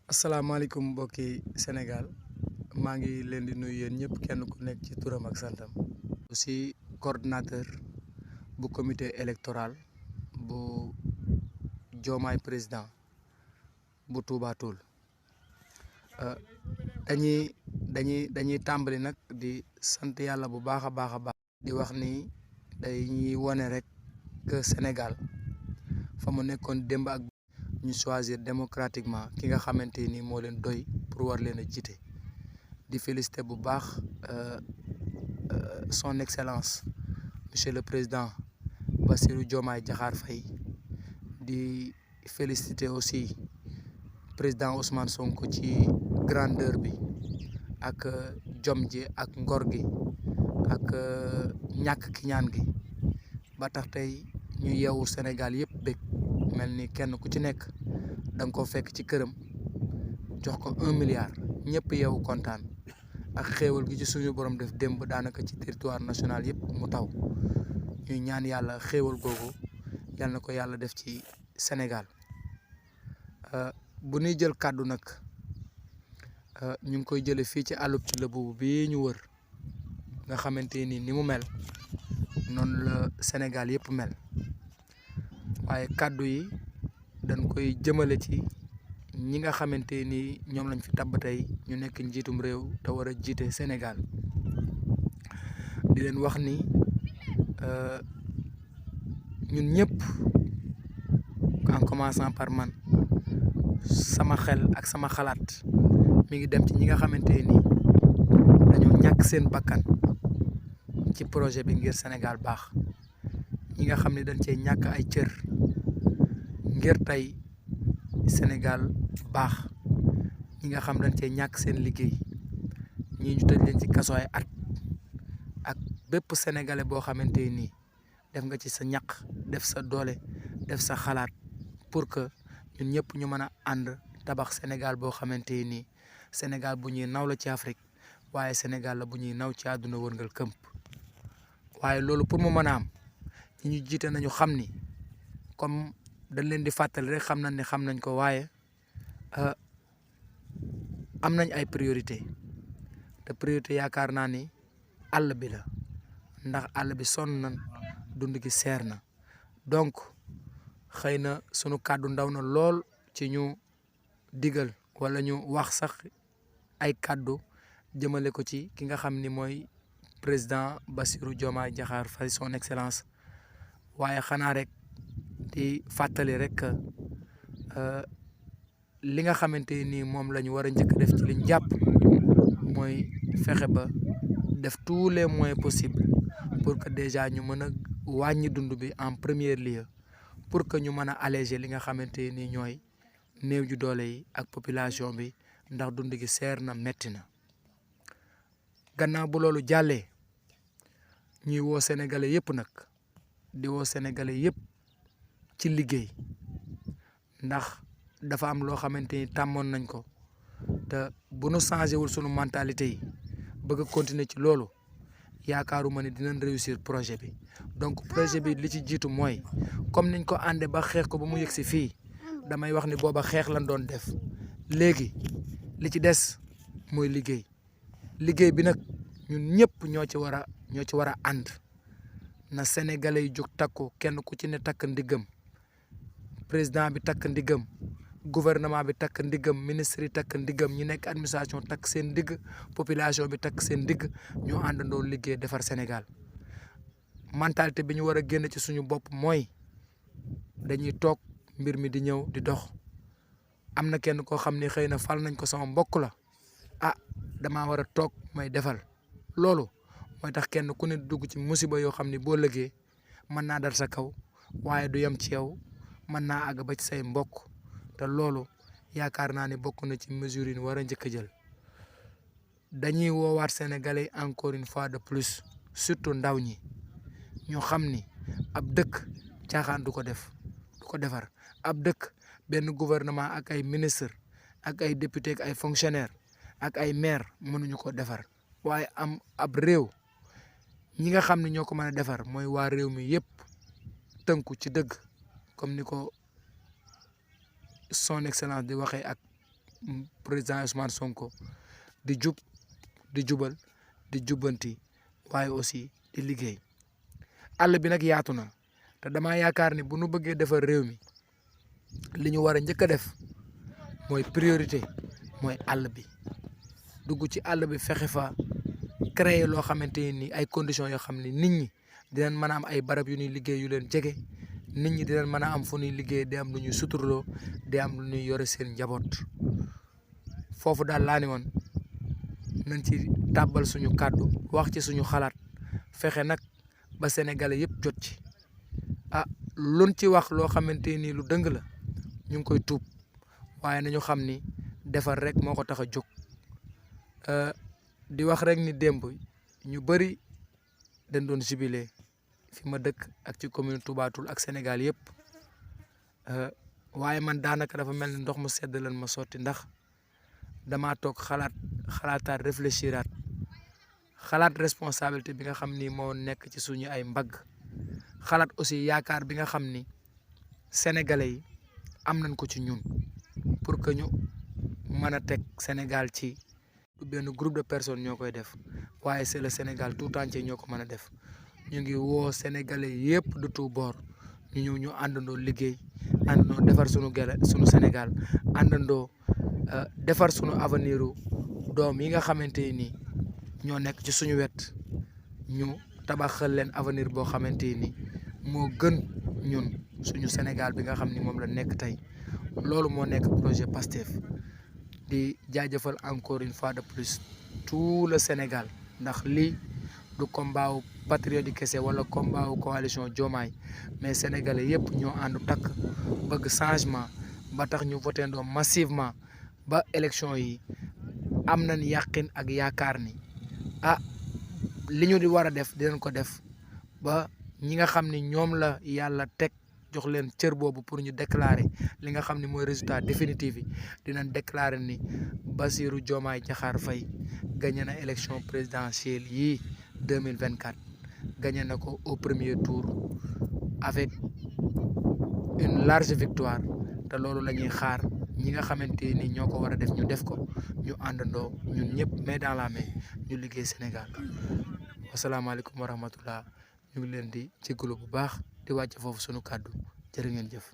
asalaamaaleykum mbokki Sénégal maa ngi leen di nuyu yéen ñëpp kenn ku nekk ci turam ak santam. aussi coordinateur bu comité électoral bu Diomaye président bu Touba Toul dañuy tàmbali nag di sant yàlla bu baax a baax a baax. di wax ni dañuy wone rek que Sénégal fa mu nekkoon démb ak ñu choisir démocratiquement ki nga xamante ni moo leen doy pour war leen a jiite di féliciter bu baax son excellence monsieur le président Bassirou Diomaye Diakhar Faye di féliciter aussi président Ousmane Sonko ci grandeur bi ak jom ji ak ngor gi ak ñàkk ki ñaan gi ba tax tey ñu yeewu Sénégal yëpp bég mel ni kenn ku ci nekk da nga ko fekk ci këram jox ko 1 milliard ñëpp yeewu kontaan ak xéewal gi ci suñu borom def démb daanaka ci territoire national yëpp mu taw ñuy ñaan yàlla xéewal googu yal na ko yàlla def ci Sénégal bu ñuy jël kàddu nag ñu ngi koy jële fii ci àllub ci lëbu bii ñu wër nga xamante ni mu mel noonu la Sénégal yëpp mel waaye kàddu yi dañ koy jëmale ci ñi nga xamante ni ñoom lañ fi tabb tey ñu nekk njiitum réew te war a jiite Sénégal di leen wax ni ñun ñëpp en commençant par man sama xel ak sama xalaat mi ngi dem ci ñi nga xamante ni dañoo ñàkk seen bakkan ci projet bi ngir Sénégal baax ñi nga xam ne dañ cee ñàkk ay cër ngir tey Sénégal baax ñi nga xam dañ cee ñàkk seen liggéey ñii ñu tëj leen ci kaso ay at ak bépp sénégalais boo xamante nii def nga ci sa ñaq def sa doole def sa xalaat pour que ñun ñëpp ñu mën a ànd tabax Sénégal boo xamante nii Sénégal bu ñuy naw la ci Afrique waaye Sénégal la bu ñuy naw ci àdduna wërngal këmp waaye loolu pour mu mën a am ñi ñu jiite nañu xam ni comme dañ leen di fàttali rek xam nañ ne xam nañ ko waaye am nañ ay priorité te priorité yaakaar naa ni àll bi la ndax àll bi sonn nañ dund gi seer na donc xëy na sunu kàddu ndaw na lool ci ñu digal wala ñu wax sax ay kàddu jëmale ko ci ki nga xam ni mooy président Bassirou Diomaye Diakhar Faye son excellence waaye xanaa rek di fàttali rek li nga xamante ni moom la ñu war a njëkk def ci liñ jàpp mooy fexe ba def tous les moyens possibles pour que déjà ñu mën a wàññi dund bi en premier lieu pour que ñu mën a alléger li nga xamante ni ñooy néew ju doole yi ak population bi ndax dund gi seer na metti na gannaaw bu loolu jàllee ñuy woo sénégalais yëpp nag di woo sénégalais yëpp ci liggéey ndax dafa am loo xamante ni tàmmoon nañ ko te bu nu changé wul sunu mentalité yi bëgg a continuer ci loolu yaakaaruma ne dinañ réussir projet bi donc projet bi li ci jiitu mooy comme niñ ko àndee ba xeex ko ba mu yëg si fii damay wax ni booba xeex lañ doon def léegi li ci des mooy liggéey bi nag ñun ñëpp ñoo ci war a ànd na sénégalais yi jóg takku kenn ku ci ne takk ndiggam président bi takk ndiggam gouvernement bi takk ndiggam ministre yi takk ndiggam ñi nekk administration takk seen ndigg population bi takk seen ndigg ñu àndandoo liggéey defar Sénégal mentalité bi ñu war a génn ci suñu bopp mooy dañuy toog mbir mi di ñëw di dox am na kenn koo xam ne xëy na fal nañ ko sama mbokk la damaa war a toog may defal loolu mooy tax kenn ku ne dugg ci musiba yoo xam ne boo lëgee mën naa dal sa kaw waaye du yem ci yow mën naa àgg ba ci say mbokk te loolu yaakaar naa ne bokk na ci mesures yi ñu war a njëkk a jël dañuy woowaat sénégalais encore une fois de plus surtout ndaw ñi ñu xam ni ab dëkk caaxaan du ko defar ab dëkk benn gouvernement ak ay ministre ak ay député ak ay fonctionnaire ak ay maire mënuñu ko defar waaye am ab réew ñi nga xam ne ñoo ko mën a defar mooy waa réew mi yëpp tënku ci dëgg comme ni ko son excellence di waxee ak président Ousmane Sonko di jub di jubal di jubbanti waaye aussi di liggéey àll bi nag yaatu na te damaa yaakaar ni bu nu bëggee defar réew mi li ñu war a njëkk a def mooy priorité mooy àll bi dugg ci àll bi fexe fa créer loo xamante ni ay conditions yoo xam ne nit ñi dinañ mën a am ay barab yu ñuy liggéey yu leen jege nit ñi dinañ mën a am fu ñuy liggéey di am lu ñuy suturloo di am lu ñuy yore seen njaboot foofu daal laa ne woon nañ ci tàbbal suñu kàddu wax ci suñu xalaat fexe nag ba sénégalais yëpp jot ci luñ ci wax loo xamante ni lu dëng la ñu ngi koy tuub waaye nañu xam ni defar rek moo ko tax a jóg di wax rek ni démb ñu bëri dañ doon jubilé fi ma dëkk ak ci commune Touba Toul ak Sénégal yëpp waaye man daanaka dafa mel ni ndox mu sedd lan ma sotti ndax damaa toog xalaataat réfléchiraat xalaat responsabilité bi nga xam ni moo nekk ci suñu ay mbagg xalaat aussi yaakaar bi nga xam ni sénégalais yi am nañ ko ci ñun pour que ñu mën a teg Sénégal ci benn groupe de personnes ñoo koy def waaye c'est le Sénégal tout entier ñoo ko mën a def ñu ngi woo sénégalais yëpp de tout bord ñu ñëw ñu àndandoo liggéey àndandoo defar suñu suñu Sénégal àndandoo defar suñu avenir doom yi nga xamante ni ñoo nekk ci suñu wet ñu tabaxal leen avenir boo xamante ni moo gën ñun suñu Sénégal bi nga xam ni moom la nekk tey loolu moo nekk projet Pastef di jaajëfal encore une fois de plus tout le Sénégal ndax lii du combat wu patriote kese wala combat wu coalition Diomaye mais sénégalais yëpp ñoo àndu takk bëgg changement ba tax ñu voté ndoo massivement ba élection yi am nañ yàqin ak yaakaar ni li ñu di war a def dinañ ko def ba ñi nga xam ni ñoom la yàlla teg jox leen cër boobu pour ñu déclarer li nga xam ni mooy résultat définitif yi dinañ déclarer ni Bassirou Diomaye Diakhar Faye gagné na élection présidentielle yii 2024 gagné na ko au premier tour avec une large victoire te loolu la ñuy xaar ñi nga xamante ni ñoo ko war a def ñu def ko ñu àndandoo ñun ñëpp main dans la main ñu liggéey Sénégal wasalaamaaleykum wa rahmatullah ñu ngi leen di jégalu bu baax di wàcc foofu sunu kàddu jërë ngeen jëf.